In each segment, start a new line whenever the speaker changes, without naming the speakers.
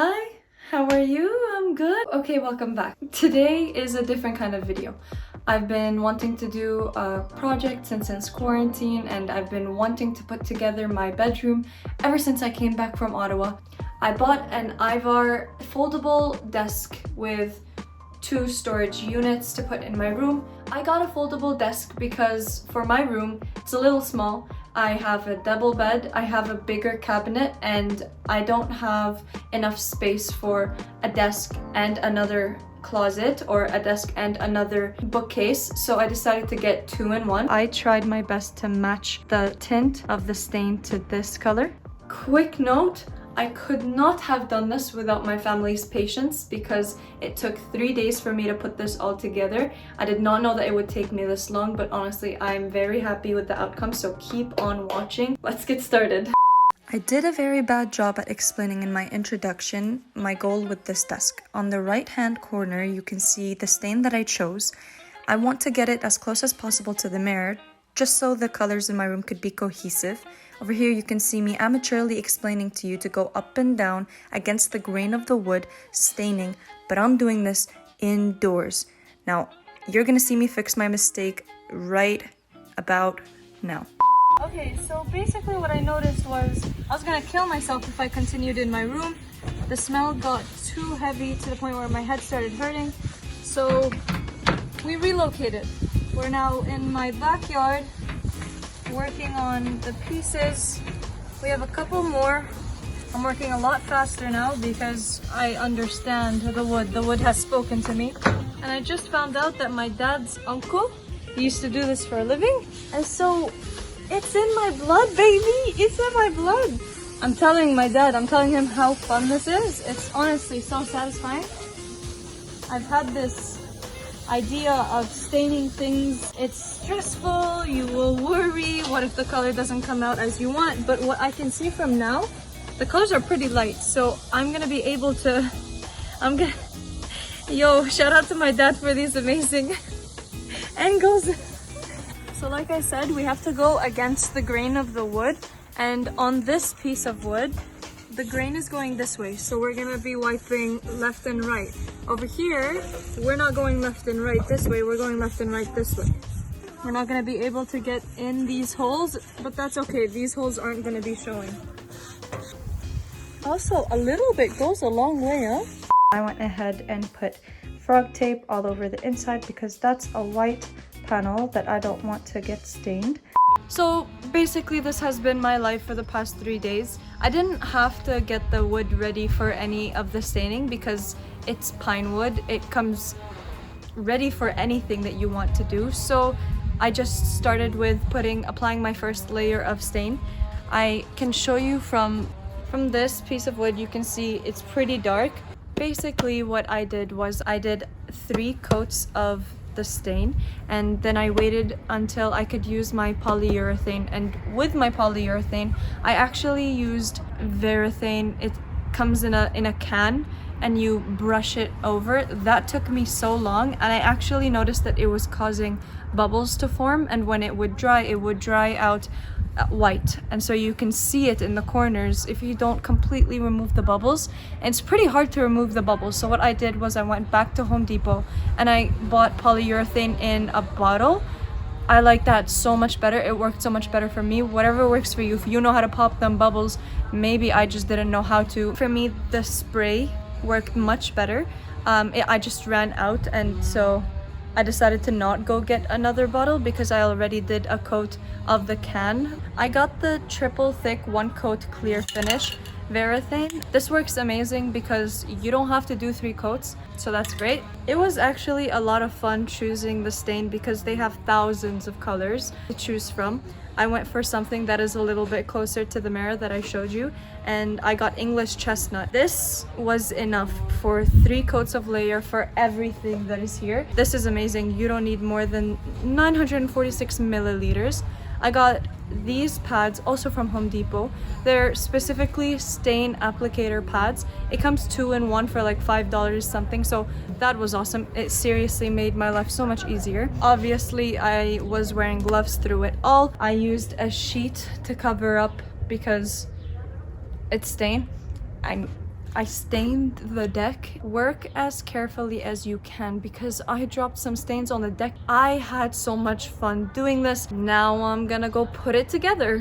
Hi, how are you? I'm good. Okay, welcome back. Today is a different kind of video. I've been wanting to do a project since quarantine, and I've been wanting to put together my bedroom ever since I came back from Ottawa. I bought an IVAR foldable desk with 2 storage units to put in my room. I got a foldable desk because for my room, it's a little small. I have a double bed, I have a bigger cabinet, and I don't have enough space for a desk and another closet or a desk and another bookcase, so I decided to get 2 in 1. I tried my best to match the tint of the stain to this color. Quick note, I could not have done this without my family's patience because it took 3 days for me to put this all together. I did not know that it would take me this long, but honestly, I'm very happy with the outcome, so keep on watching. Let's get started. I did a very bad job at explaining in my introduction my goal with this desk. On the right hand corner, you can see the stain that I chose. I want to get it as close as possible to the mirror, just so the colors in my room could be cohesive. Over here you can see me amateurly explaining to you to go up and down against the grain of the wood, staining, but I'm doing this indoors. Now, you're gonna see me fix my mistake right about now. Okay, so basically what I noticed was I was gonna kill myself if I continued in my room. The smell got too heavy to the point where my head started hurting, so we relocated. We're now in my backyard working on the pieces. We have a couple more. I'm working a lot faster now because I understand the wood. The wood has spoken to me. And I just found out that my dad's uncle used to do this for a living. And so it's in my blood, baby. It's in my blood. I'm telling my dad, I'm telling him how fun this is. It's honestly so satisfying. I've had this idea of staining things. It's stressful, you will worry, what if the color doesn't come out as you want? But what I can see from now, the colors are pretty light, so I'm gonna be able to, yo, shout out to my dad for these amazing angles. So like I said, we have to go against the grain of the wood, and on this piece of wood, the grain is going this way, so we're gonna be wiping left and right. Over here, we're not going left and right this way, we're going left and right this way. We're not gonna be able to get in these holes, but that's okay, these holes aren't gonna be showing. Also, a little bit goes a long way, huh? I went ahead and put frog tape all over the inside because that's a white panel that I don't want to get stained. So basically this has been my life for the past 3 days. I didn't have to get the wood ready for any of the staining because it's pine wood. It comes ready for anything that you want to do. So I just started with applying my first layer of stain. I can show you from this piece of wood, you can see it's pretty dark. Basically what I did was I did 3 coats of the stain, and then I waited until I could use my polyurethane, and with my polyurethane I actually used Varathane. It comes in a can and you brush it over. That took me so long, and I actually noticed that it was causing bubbles to form, and when it would dry out white, and so you can see it in the corners if you don't completely remove the bubbles. And it's pretty hard to remove the bubbles, so what I did was I went back to Home Depot and I bought polyurethane in a bottle. I like that so much better. It worked so much better for me. Whatever works for you. If you know how to pop them bubbles, maybe I just didn't know how to. For me, the spray worked much better. I just ran out, and so I decided to not go get another bottle because I already did a coat of the can. I got the triple thick 1 coat clear finish Varathane. This works amazing because you don't have to do 3 coats, so that's great. It was actually a lot of fun choosing the stain because they have thousands of colors to choose from. I went for something that is a little bit closer to the mirror that I showed you, and I got English chestnut. This was enough for 3 coats of layer for everything that is here. This is amazing. You don't need more than 946 milliliters. I got these pads also from Home Depot. They're specifically stain applicator pads. It comes 2 in 1 for like $5 something, so that was awesome. It seriously made my life so much easier. Obviously I was wearing gloves through it all. I used a sheet to cover up because it's stained. I stained the deck. Work as carefully as you can because I dropped some stains on the deck. I had so much fun doing this. Now I'm gonna go put it together.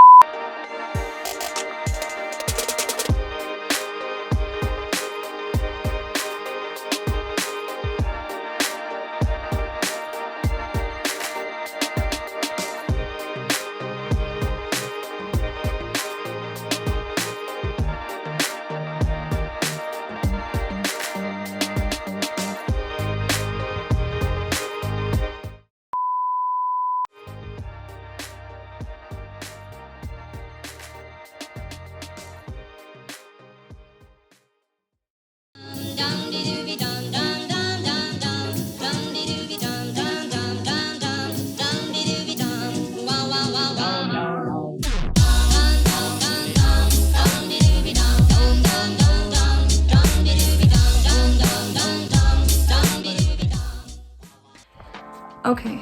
Okay,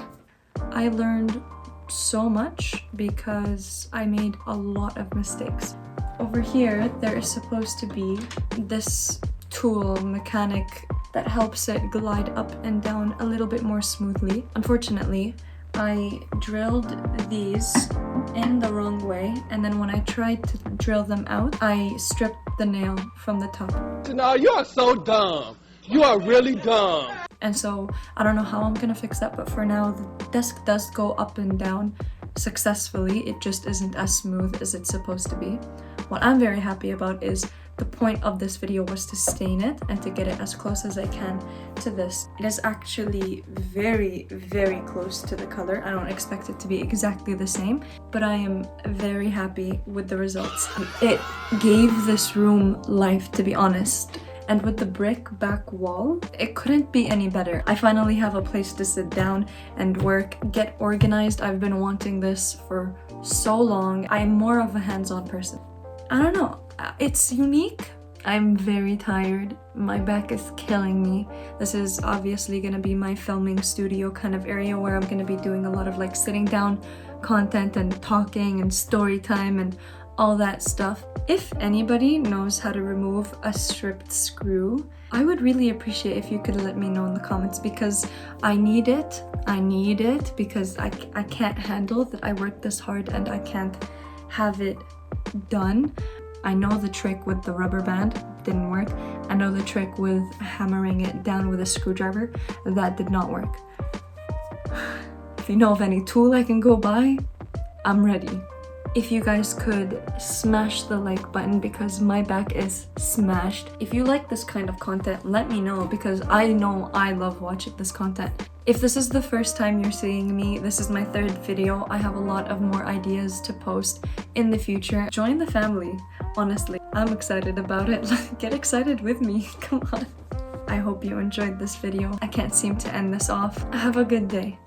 I learned so much because I made a lot of mistakes. Over here, there is supposed to be this tool mechanic that helps it glide up and down a little bit more smoothly. Unfortunately, I drilled these in the wrong way, and then when I tried to drill them out, I stripped the nail from the top.
No, you are so dumb. You are really dumb.
And so I don't know how I'm gonna fix that, but for now the desk does go up and down successfully. It just isn't as smooth as it's supposed to be. What I'm very happy about is the point of this video was to stain it and to get it as close as I can to this. It is actually very, very close to the color. I don't expect it to be exactly the same, but I am very happy with the results. It gave this room life, to be honest. And with the brick back wall, it couldn't be any better. I finally have a place to sit down and work, get organized. I've been wanting this for so long. I'm more of a hands-on person. I don't know, it's unique. I'm very tired. My back is killing me. This is obviously gonna be my filming studio kind of area where I'm gonna be doing a lot of like sitting down content and talking and story time and all that stuff. If anybody knows how to remove a stripped screw, I would really appreciate if you could let me know in the comments because I need it. I need it because I can't handle that I worked this hard and I can't have it done. I know the trick with the rubber band didn't work. I know the trick with hammering it down with a screwdriver. That did not work. If you know of any tool I can go buy, I'm ready. If you guys could smash the like button because my back is smashed. If you like this kind of content, let me know because I know I love watching this content. If this is the first time you're seeing me, this is my third video. I have a lot of more ideas to post in the future. Join the family, honestly. I'm excited about it. Get excited with me, come on. I hope you enjoyed this video. I can't seem to end this off. Have a good day.